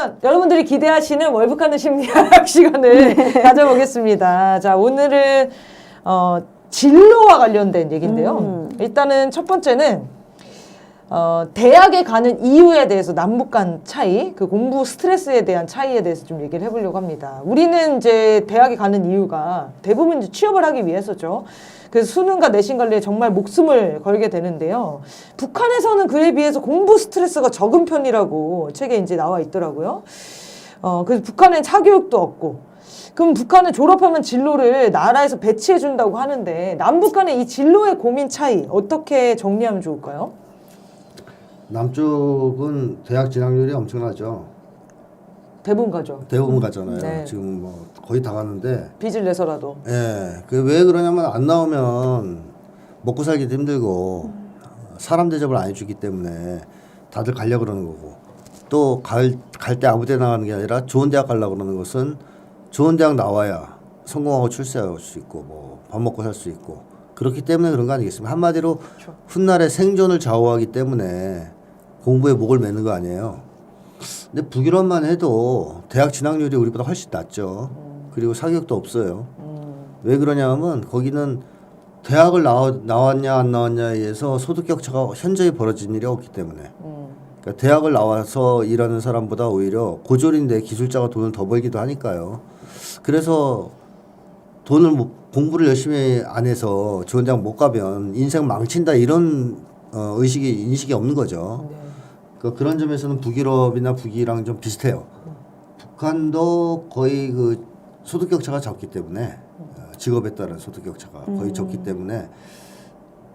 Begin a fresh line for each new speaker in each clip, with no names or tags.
그러면 여러분들이 기대하시는 월북하는 심리학 시간을 가져보겠습니다. 자, 오늘은 진로와 관련된 얘기인데요. 일단은 첫 번째는 대학에 가는 이유에 대해서 남북 간 차이, 그 공부 스트레스에 대한 차이에 대해서 좀 얘기를 해보려고 합니다. 우리는 이제 대학에 가는 이유가 대부분 이제 취업을 하기 위해서죠. 그래서 수능과 내신 관리에 정말 목숨을 걸게 되는데요. 북한에서는 그에 비해서 공부 스트레스가 적은 편이라고 책에 이제 나와 있더라고요. 그래서 북한은 사교육도 없고, 그럼 북한은 졸업하면 진로를 나라에서 배치해준다고 하는데, 남북 간의 이 진로의 고민 차이 어떻게 정리하면 좋을까요?
남쪽은 대학 진학률이 엄청나죠.
대부분 가죠.
대부분 가잖아요.
네.
지금 뭐 거의 다 가는데.
빚을 내서라도.
예. 그 왜 그러냐면 안 나오면 먹고 살기도 힘들고 사람 대접을 안 해주기 때문에 다들 가려고 그러는 거고. 또 갈 때 아무 데나 가는 게 아니라 좋은 대학 가려고 그러는 것은 좋은 대학 나와야 성공하고 출세할 수 있고 뭐 밥 먹고 살 수 있고 그렇기 때문에 그런 거 아니겠습니까? 한마디로
그렇죠.
훗날의 생존을 좌우하기 때문에 공부에 목을 매는 거 아니에요. 근데 북유럽만 해도 대학 진학률이 우리보다 훨씬 낮죠. 그리고 사교육도 없어요. 왜 그러냐면 거기는 대학을 나왔냐 안 나왔냐에 의해서 소득 격차가 현저히 벌어진 일이 없기 때문에. 그러니까 대학을 나와서 일하는 사람보다 오히려 고졸인데 기술자가 돈을 더 벌기도 하니까요. 그래서 공부를 열심히 안 해서 좋은 대학 못 가면 인생 망친다 이런 인식이 없는 거죠.
네.
그런 점에서는 북유럽이나 북이랑 좀 비슷해요. 북한도 거의 그 소득 격차가 적기 때문에 직업에 따른 소득 격차가 거의 적기 때문에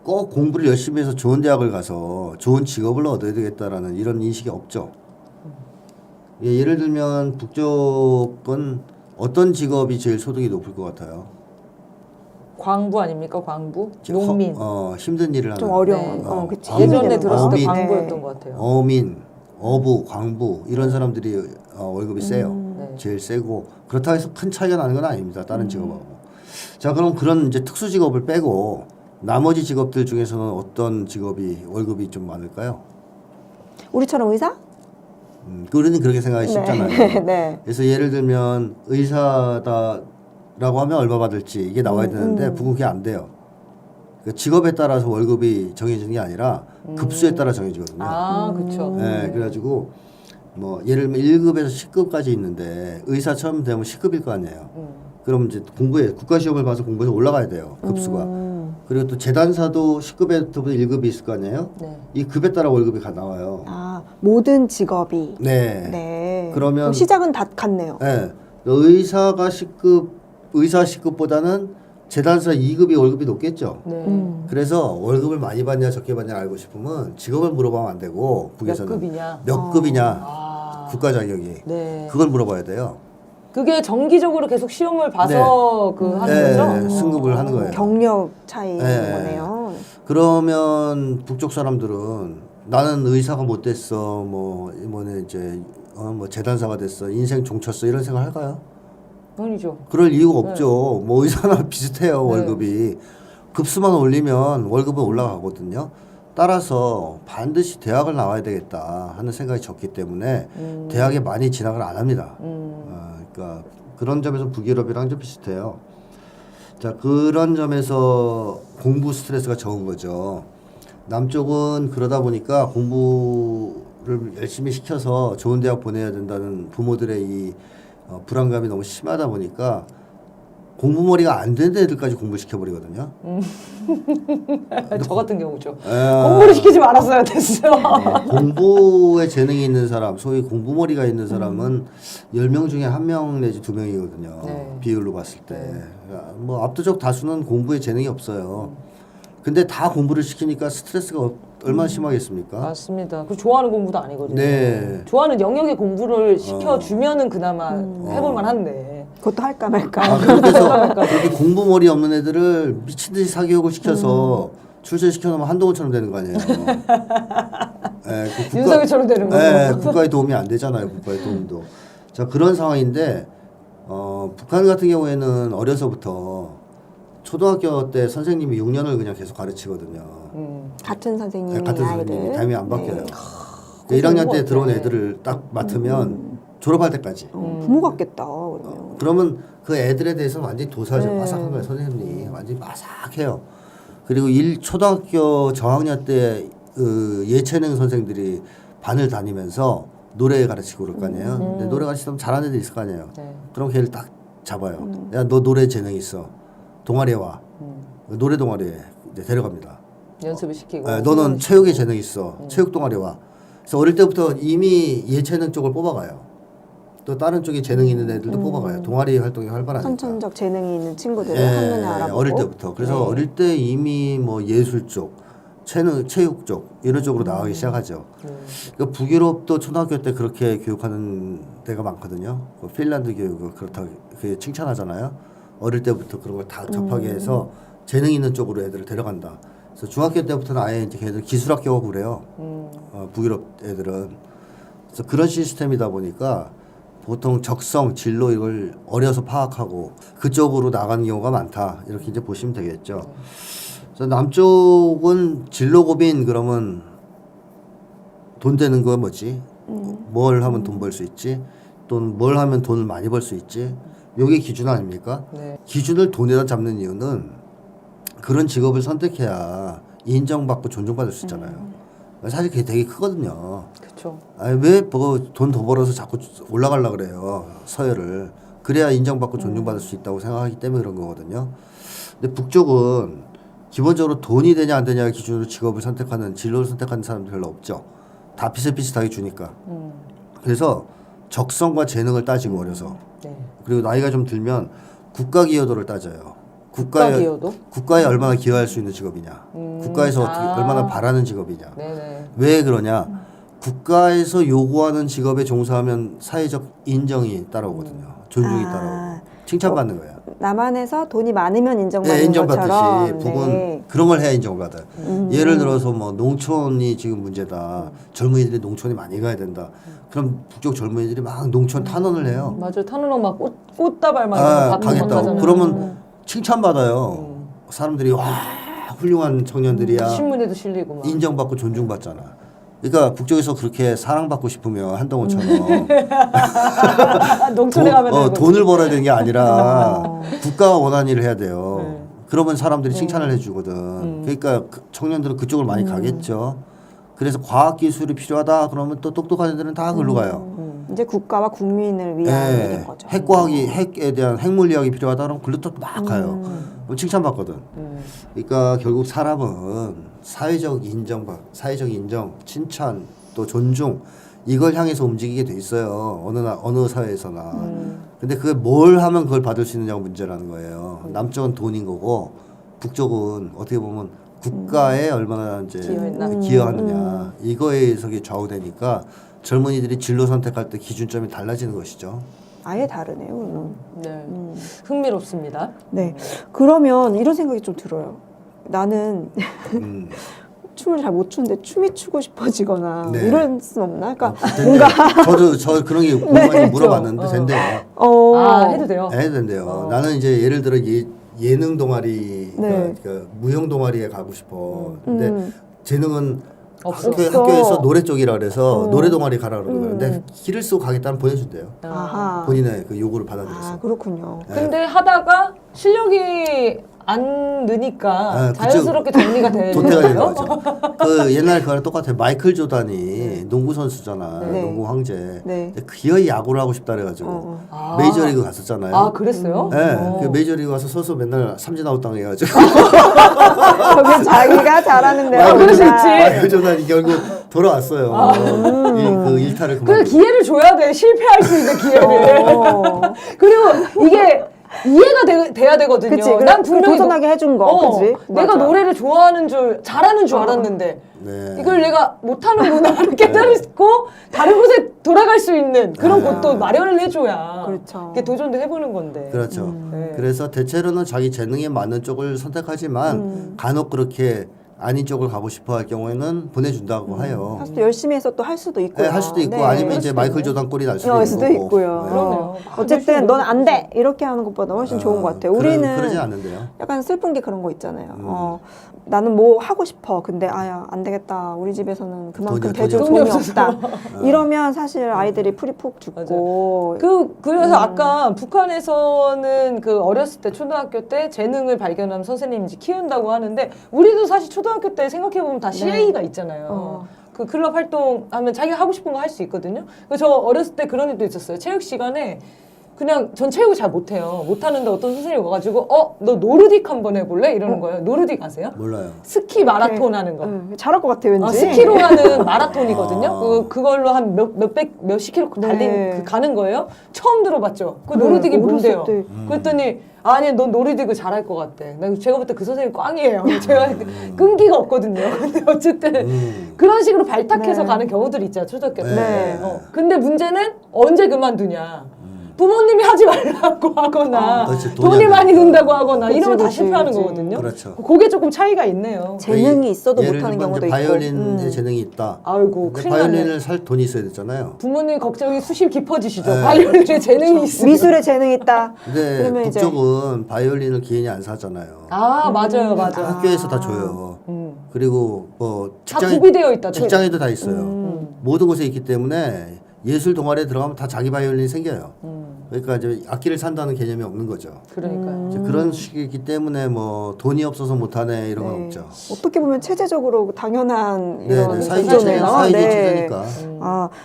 꼭 공부를 열심히 해서 좋은 대학을 가서 좋은 직업을 얻어야 되겠다라는 이런 인식이 없죠. 예를 들면 북쪽은 어떤 직업이 제일 소득이 높을 것 같아요?
광부 아닙니까? 광부? 농민.
힘든 일을 하는.
좀 어려운.
어,
그치.
예전에 들었을 때
어민.
광부였던 것 같아요.
어민, 어부, 광부 이런 사람들이 월급이 세요.
네.
제일 세고 그렇다고 해서 큰 차이가 나는 건 아닙니다. 다른 직업하고. 자, 그럼 그런 이제 특수 직업을 빼고 나머지 직업들 중에서는 어떤 직업이 월급이 좀 많을까요?
우리처럼 의사?
그러니 그렇게 생각하기 쉽잖아요.
네.
그래서 예를 들면 의사다라고 하면 얼마 받을지 이게 나와야 되는데 북은 그게 안 돼요. 그 직업에 따라서 월급이 정해지는 게 아니라 급수에 따라 정해지거든요.
아, 그렇죠.
네, 그래가지고 뭐 예를 들면 1급에서 10급까지 있는데 의사 처음 되면 10급일 거 아니에요. 그럼 이제 국가 시험을 봐서 공부해서 올라가야 돼요. 급수가. 그리고 또 재단사도 10급에서부터 1급이 있을 거 아니에요.
네.
이 급에 따라 월급이 나와요.
아, 모든 직업이.
네.
네.
그러면
그럼 시작은 다 같네요.
네. 의사가 10급, 의사 10급보다는 재단사 2급이 월급이 높겠죠.
네.
그래서 월급을 많이 받냐 적게 받냐 알고 싶으면 직업을 물어보면 안 되고
몇
북에서는
급이냐?
몇 급이냐
아.
국가 자격이
네.
그걸 물어봐야 돼요.
그게 정기적으로 계속 시험을 봐서 하는 거죠?
승급을 하는 거예요.
경력 차이인
네.
거네요.
그러면 북쪽 사람들은 나는 의사가 못 됐어, 뭐네 이제 뭐 재단사가 됐어, 인생 종쳤어 이런 생각 할까요?
아니죠.
그럴 이유가 없죠. 뭐 의사나 비슷해요 월급이. 급수만 올리면 월급은 올라가거든요. 따라서 반드시 대학을 나와야 되겠다 하는 생각이 적기 때문에 대학에 많이 진학을 안 합니다. 그러니까 그런 점에서 북유럽이랑 좀 비슷해요. 자, 그런 점에서 공부 스트레스가 적은 거죠. 남쪽은 그러다 보니까 공부를 열심히 시켜서 좋은 대학 보내야 된다는 부모들의 이 불안감이 너무 심하다 보니까 공부머리가 안 되는 애들까지 공부를 시켜버리거든요.
저 같은 경우죠. 공부를 시키지 말았어야 됐어.
공부에 재능이 있는 사람, 소위 공부머리가 있는 사람은 10명 중에 1명 내지 2명이거든요.
네.
비율로 봤을 때. 뭐 압도적 다수는 공부에 재능이 없어요. 근데 다 공부를 시키니까 스트레스가 얼마나 심하겠습니까?
맞습니다. 그 좋아하는 공부도 아니거든요.
네.
좋아하는 영역의 공부를 시켜주면은 그나마 해볼만 한데.
그것도 할까 말까.
아, 그래서 그렇게 공부머리 없는 애들을 미친 듯이 사교육을 시켜서 출세시켜 놓으면 한동훈처럼 되는 거 아니에요.
윤석열처럼 되는 거죠.
네, 국가의 도움이 안 되잖아요. 국가의 도움도. 자, 그런 상황인데 북한 같은 경우에는 어려서부터 초등학교 때 선생님이 6년을 그냥 계속 가르치거든요.
같은 선생님이
네, 같은
아이를.
선생님이 담이 안 바뀌어요.
네.
1학년 때 들어온 애들을 딱 맡으면 졸업할 때까지.
부모 같겠다. 그러면.
그러면 그 애들에 대해서 완전히 도사죠.
네.
마삭한 거예요. 선생님이 완전히 마삭해요. 그리고 초등학교 저학년 때 예체능 선생들이 반을 다니면서 노래 가르치고 그럴 거 아니에요. 근데 노래 가르치면 잘하는 애들 있을 거 아니에요.
네.
그럼 걔를 딱 잡아요. 야, 너 노래 재능 있어. 동아리에 와. 노래 동아리에 이제 데려갑니다.
연습을 시키고.
너는 체육에 재능 있어. 체육 동아리 와. 그래서 어릴 때부터 이미 예체능 쪽을 뽑아가요. 또 다른 쪽에 재능 있는 애들도 뽑아가요. 동아리 활동이 활발하니까.
선천적 재능이 있는 친구들을
예,
한눈에 알아보고.
어릴 때부터. 그래서
네.
어릴 때 이미 뭐 예술 쪽, 체육 쪽 이런 쪽으로 나가기 시작하죠. 그러니까 북유럽도 초등학교 때 그렇게 교육하는 데가 많거든요. 그 핀란드 교육을 그렇다고 그게 칭찬하잖아요. 어릴 때부터 그런 걸 다 접하게 해서 재능 있는 쪽으로 애들을 데려간다. 그래서 중학교 때부터는 아예 이제 걔들 기술학교가 그래요. 북유럽 애들은. 그래서 그런 시스템이다 보니까 보통 적성, 진로 이걸 어려서 파악하고 그쪽으로 나가는 경우가 많다. 이렇게 이제 보시면 되겠죠. 그래서 남쪽은 진로 고민 그러면 돈 되는 거 뭐지? 뭘 하면 돈 벌 수 있지? 또는 뭘 하면 돈을 많이 벌 수 있지? 요게 기준 아닙니까?
네.
기준을 돈에다 잡는 이유는 그런 직업을 선택해야 인정받고 존중받을 수 있잖아요. 사실 그게 되게 크거든요.
그렇죠.
왜돈 더 벌어서 자꾸 올라가려고 그래요. 서열을. 그래야 인정받고 존중받을 수 있다고 생각하기 때문에 그런 거거든요. 근데 북쪽은 기본적으로 돈이 되냐 안 되냐 기준으로 직업을 선택하는 진로를 선택하는 사람들 별로 없죠. 다 비슷비슷하게 주니까. 그래서 적성과 재능을 따지고 어려서.
네.
그리고 나이가 좀 들면 국가 기여도를 따져요.
국가기여도?
국가에 얼마나 기여할 수 있는 직업이냐. 국가에서 어떻게 얼마나 바라는 직업이냐.
네네.
왜 그러냐? 국가에서 요구하는 직업에 종사하면 사회적 인정이 따라오거든요. 존중이 따라오고 칭찬받는 거예요.
남한에서 돈이 많으면 인정받는
네, 인정받듯이
것처럼.
북은
네.
그런 걸 해야 인정을 받아요. 예를 들어서 뭐 농촌이 지금 문제다. 젊은이들이 농촌에 많이 가야 된다. 그럼 북쪽 젊은이들이 막 농촌 탄원을 해요.
맞아요. 타는로 막 꽃다발 막
가겠다고. 그러면 칭찬받아요. 사람들이 와 훌륭한 청년들이야.
신문에도 실리고 막.
인정받고 존중받잖아. 그러니까 북쪽에서 그렇게 사랑받고 싶으면 한동훈처럼
농촌에 가면 되는 거지.
돈을 벌어야 되는 게 아니라 국가가 원하는 일을 해야 돼요.
네.
그러면 사람들이 칭찬을 해주거든. 그러니까 청년들은 그쪽으로 많이 가겠죠. 그래서 과학기술이 필요하다 그러면 또 똑똑한 애들은 다 그걸로 가요.
이제 국가와 국민을 위한
예,
일인 거죠.
핵에 대한 핵물리학이 필요하다 그러면 글로 또 막 가요. 그럼 칭찬받거든. 그러니까 결국 사람은 사회적 인정, 칭찬, 또 존중 이걸 향해서 움직이게 돼 있어요. 어느 사회에서나. 근데 그게 뭘 하면 그걸 받을 수 있느냐가 문제라는 거예요. 남쪽은 돈인 거고 북쪽은 어떻게 보면 국가에 얼마나 이제 기여하느냐 이거에 의해서 좌우되니까 젊은이들이 진로 선택할 때 기준점이 달라지는 것이죠.
아예 다르네요. 그러면.
네. 흥미롭습니다.
네. 그러면 이런 생각이 좀 들어요. 나는 춤을 잘 못 추는데 춤이 추고 싶어지거나
네.
이럴 순 없나? 그러니까
뭔가 저 그런 게 궁금해서 물어봤는데 된대요.
해도 돼요?
해도 된대요. 나는 이제 예를 들어 예능 동아리
네.
그러니까 무용 동아리에 가고 싶어. 근데 재능은
없어.
학교에서 노래 쪽이라 그래서 노래 동아리 가라 그러는 거예요. 근데 길을 쓰고 가겠다면 보내준대요.
아하.
본인의 그 요구를 받아들여서.
그렇군요.
근데 하다가 실력이 안 느니까
그쪽
자연스럽게 정리가 되는
도태가 되는
거예요?
거죠. 그 옛날 그거랑 똑같아요. 마이클 조단이 농구 선수잖아.
네.
농구 황제.
네.
근데 기어이 야구를 하고 싶다 그래가지고
아.
메이저리그 갔었잖아요.
아, 그랬어요?
네, 그 메이저리그 가서 서서 맨날 삼진 아웃 당해가지고
거기 자기가 잘하는 데가
그럴 수
없다.
있지.
마이클 조단이 결국 돌아왔어요. 그 일타를
그
그만.
기회를 줘야 돼. 실패할 수 있는 기회를. 그리고 이게 이해가 돼야 되거든요.
그치,
난
그
분명히
도전하게 해준 거, 그치?
내가
맞아.
노래를 잘하는 줄 알았는데
네.
이걸 내가 못하는구나를 깨달고 다른 곳에 돌아갈 수 있는 그런 곳도 마련을 해줘야
그렇죠.
이게 도전도 해보는 건데.
그렇죠.
네.
그래서 대체로는 자기 재능에 맞는 쪽을 선택하지만 간혹 그렇게 아닌 쪽을 가고 싶어 할 경우에는 보내준다고 해요.
사실 또 열심히 해서 또 할 수도 있고요.
네, 할 수도 있고
네.
아니면 이제
수도
마이클
있네.
조단 꼴이 날 수도 있는
수도
거고.
있고요.
네.
그러네요.
어쨌든 넌 안 돼! 이렇게 하는 것보다 훨씬 좋은 것 같아요. 우리는
그러지 않는데요.
약간 슬픈 게 그런 거 있잖아요. 나는 뭐 하고 싶어. 근데 아야 안 되겠다. 우리 집에서는 그만큼 대줄
돈이
돈이
없어서.
없다. 이러면 사실 아이들이 풀이 푹 죽고
그래서 아까 북한에서는 그 어렸을 때 초등학교 때 재능을 발견하면 선생님이 이제 키운다고 하는데 우리도 사실 초등학교 때 생각해보면 다 CA가 있잖아요. 그 클럽 활동하면 자기가 하고 싶은 거 할 수 있거든요. 그래서 저 어렸을 때 그런 일도 있었어요. 체육 시간에 그냥 전 체육을 잘 못해요. 못하는데 어떤 선생님이 와가지고 너 노르딕 한번 해볼래? 이러는 거예요. 노르딕 아세요?
몰라요.
스키 마라톤 하는 거.
잘할 것 같아 왠지.
스키로 하는 마라톤이거든요. 그걸로 한 몇십 킬로 달린 그 가는 거예요. 처음 들어봤죠. 그 노르딕이 뭔데요? 그랬더니 아니 넌 노르딕을 잘할 것 같아. 제가 볼 때 그 선생님 꽝이에요. 제가 끈기가 없거든요. 근데 어쨌든 그런 식으로 발탁해서 가는 경우들이 있잖아요. 초등학교 때.
네.
근데 문제는 언제 그만두냐. 부모님이 하지 말라고 하거나
그렇지,
돈이 많이
안
든다고 하거나
그치,
이러면 다
그치,
실패하는
그치.
거거든요.
그렇죠.
그게 조금 차이가 있네요.
재능이 있어도
예를
못하는
들면
경우도
이제
있고.
바이올린에 재능이 있다.
아이고
근데
큰일 나네.
바이올린을 살 돈이 있어야 되잖아요.
부모님 걱정이 수심 깊어지시죠.
네.
바이올린에 재능이 있으면.
미술에 재능 있다.
근데
그러면 이제
북쪽은 바이올린을 개인이 안 사잖아요.
아 맞아요,
다
맞아.
학교에서 다 줘요. 그리고 뭐
다 구비되어 있다.
직장에도 다 있어요. 모든 곳에 있기 때문에 예술 동아리에 들어가면 다 자기 바이올린이 생겨요. 그러니까 이제 악기를 산다는 개념이 없는 거죠.
그러니까요.
이제 그런 식이기 때문에 뭐 돈이 없어서 못하네 이런 건 없죠.
어떻게 보면 체제적으로 당연한 이런
네네, 사회주의
구조네요.
체제니까.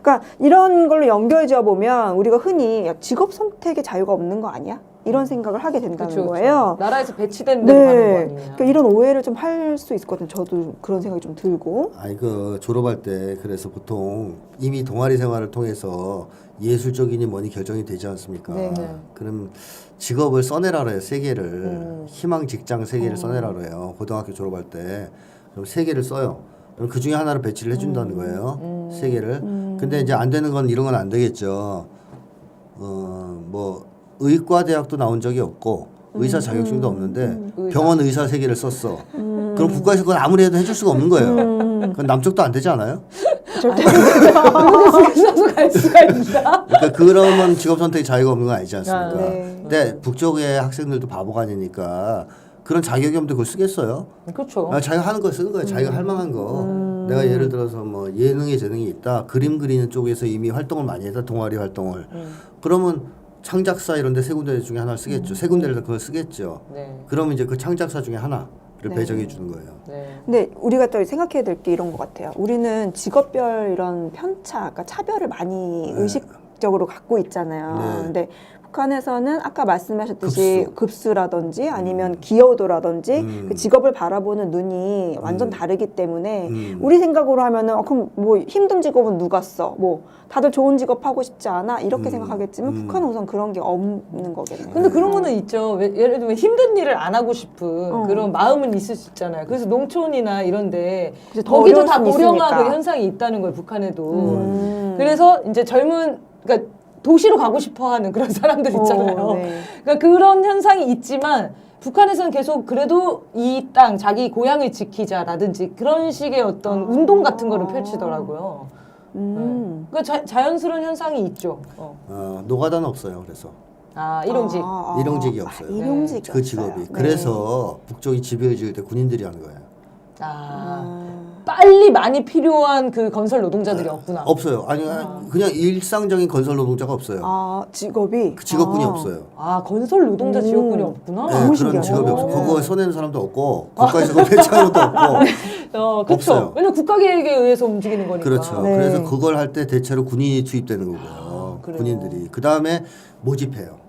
그러니까 이런 걸로 연결지어 보면 우리가 흔히 야, 직업 선택의 자유가 없는 거 아니야? 이런 생각을 하게 된다는
그쵸,
거예요.
나라에서 배치된 데로 가는 거 아니냐.
그러니까 이런 오해를 좀 할 수 있었거든요. 저도 그런 생각이 좀 들고.
아니 그 졸업할 때 그래서 보통 이미 동아리 생활을 통해서 예술적이니 뭐니 결정이 되지 않습니까?
네네.
그럼 직업을 써내라 그래요. 세 개를 희망 직장 세 개를 써내라 그래요. 고등학교 졸업할 때 그럼 세 개를 써요. 그럼 그 중에 하나를 배치를 해준다는 거예요. 세 개를. 근데 이제 안 되는 건 이런 건 안 되겠죠. 뭐 의과 대학도 나온 적이 없고 의사 자격증도 없는데 병원 의사 세 개를 썼어. 그럼 국가에서 그건 아무리 해도 해줄 수가 없는 거예요. 그건 남쪽도 안 되지 않아요?
절대
써서 갈 수가 있나?
그러니까 그러면 직업 선택의 자유가 없는 건 아니지 않습니까?
아,
네.
근데 북쪽의 학생들도 바보가 아니니까 그런 자격이 없는데 그걸 쓰겠어요?
그렇죠.
자기가 하는 거 쓰는 거예요. 자기가 할 만한 거. 내가 예를 들어서 뭐 예능에 재능이 있다. 그림 그리는 쪽에서 이미 활동을 많이 했다. 동아리 활동을. 그러면 창작사 이런 데 세 군데 중에 하나를 쓰겠죠. 세 군데를 그걸 쓰겠죠.
네.
그러면 이제 그 창작사 중에 하나를 배정해 주는 거예요.
네.
근데 우리가 또 생각해야 될 게 이런 것 같아요. 우리는 직업별 이런 편차, 그러니까 차별을 많이 의식적으로 갖고 있잖아요.
네.
근데 북한에서는 아까 말씀하셨듯이 급수라든지 아니면 기여도라든지 그 직업을 바라보는 눈이 완전 다르기 때문에 우리 생각으로 하면은 그럼 뭐 힘든 직업은 누가 써? 뭐 다들 좋은 직업 하고 싶지 않아? 이렇게 생각하겠지만 북한은 우선 그런 게 없는 거겠네요.
근데 그런 거는 있죠. 예를 들면 힘든 일을 안 하고 싶은 그런 마음은 있을 수 있잖아요. 그래서 농촌이나 이런데
그치, 더
거기도
어려울
다
수는
고령화
있으니까.
그 현상이 있다는 거예요. 북한에도. 그래서 이제 그러니까 도시로 가고 싶어하는 그런 사람들 있잖아요.
네.
그러니까 그런 현상이 있지만 북한에서는 계속 그래도 이 땅 자기 고향을 지키자라든지 그런 식의 어떤 운동 같은 거를 펼치더라고요. 그 자연스러운 현상이 있죠.
노가다는 없어요. 그래서
일용직.
일용직이 없어요.
일용직이
그 직업이.
없어요.
그래서 북쪽이 집을 지을 때 군인들이 하는 거예요.
빨리 많이 필요한 그 건설 노동자들이 없구나.
없어요. 아니 그냥 일상적인 건설 노동자가 없어요.
직업이
그 직업군이 없어요.
건설 노동자 직업군이 없구나.
네,
너무
그런
신기하다.
직업이 없어요. 그거 써내는 사람도 없고 국가에서 그거 배치하는 것도 없고.
그렇죠.
없어요.
왜냐면 국가 계획에 의해서 움직이는 거니까.
그렇죠.
네.
그래서 그걸 할 때 대체로 군인이 투입되는 거고요.
그래요?
군인들이. 그 다음에 모집해요.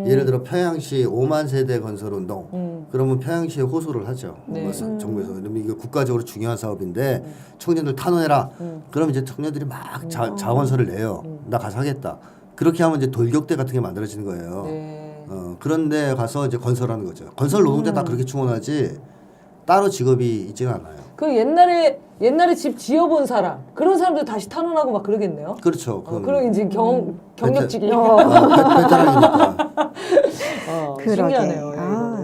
예를 들어 평양시 5만 세대 건설 운동. 그러면 평양시에 호소를 하죠.
네.
정부에서. 그러면 이거 국가적으로 중요한 사업인데 청년들 탄원해라. 그럼 이제 청년들이 막 자원서를 내요. 나 가서 하겠다. 그렇게 하면 이제 돌격대 같은 게 만들어지는 거예요.
네.
그런데 가서 이제 건설하는 거죠. 건설 노동자 다 그렇게 충원하지 따로 직업이 있지는 않아요.
그 옛날에 집 지어본 사람 그런 사람들 다시 탄원하고 막 그러겠네요.
그렇죠.
그럼 이제 경력직이.
베테랑이니까.
그러게.
신기하네요. 이거.